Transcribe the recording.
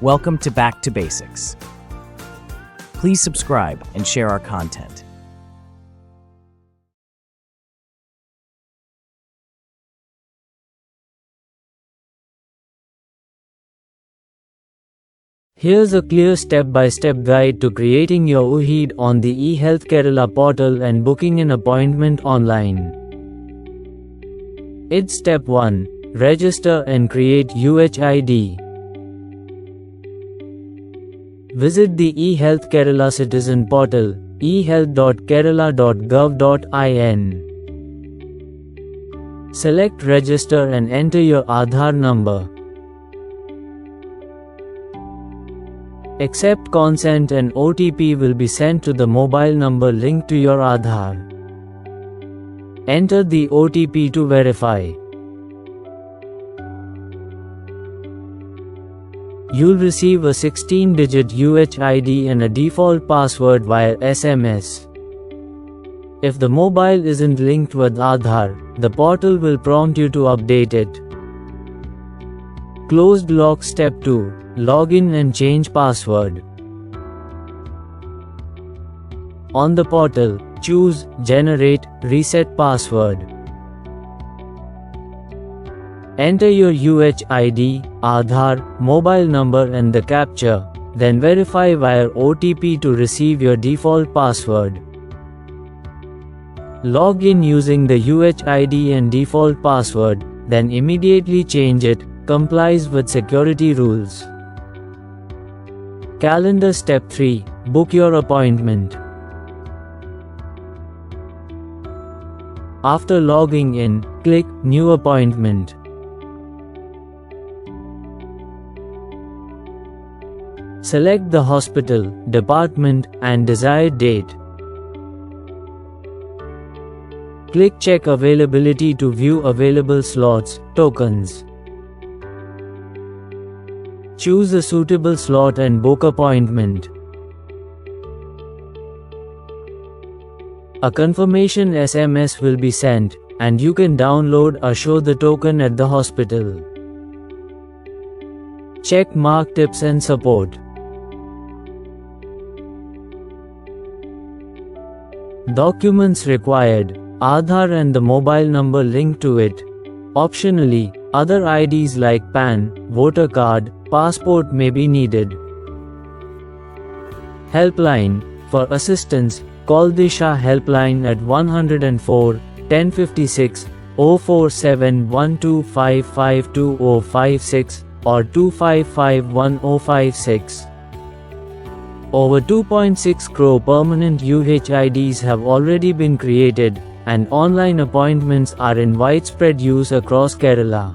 Welcome to Back to Basics. Please subscribe and share our content. Here's a clear step-by-step guide to creating your UHID on the eHealth Kerala portal and booking an appointment online. It's Step 1. Register and create UHID. Visit the eHealth Kerala Citizen portal, ehealth.kerala.gov.in. Select Register and enter your Aadhaar number. Accept consent and OTP will be sent to the mobile number linked to your Aadhaar. Enter the OTP to verify. You'll receive a 16-digit UHID and a default password via SMS. If the mobile isn't linked with Aadhaar, the portal will prompt you to update it. Closed lock Step 2. Login and change password. On the portal, choose Generate, Reset Password. Enter your UHID, Aadhaar, mobile number and the captcha, then verify via OTP to receive your default password. Log in using the UHID and default password, then immediately change it, complies with security rules. Calendar Step 3. Book your appointment. After logging in, click New Appointment. Select the hospital, department, and desired date. Click Check Availability to view available slots, tokens. Choose a suitable slot and book appointment. A confirmation SMS will be sent, and you can download or show the token at the hospital. Check Mark Tips and Support. Documents required: Aadhaar and the mobile number linked to it. Optionally, other IDs like PAN, voter card, passport may be needed. Helpline. For assistance, call Disha helpline at 104 1056 047 12552056 or 2551 Over 2.6 crore permanent UHIDs have already been created, and online appointments are in widespread use across Kerala.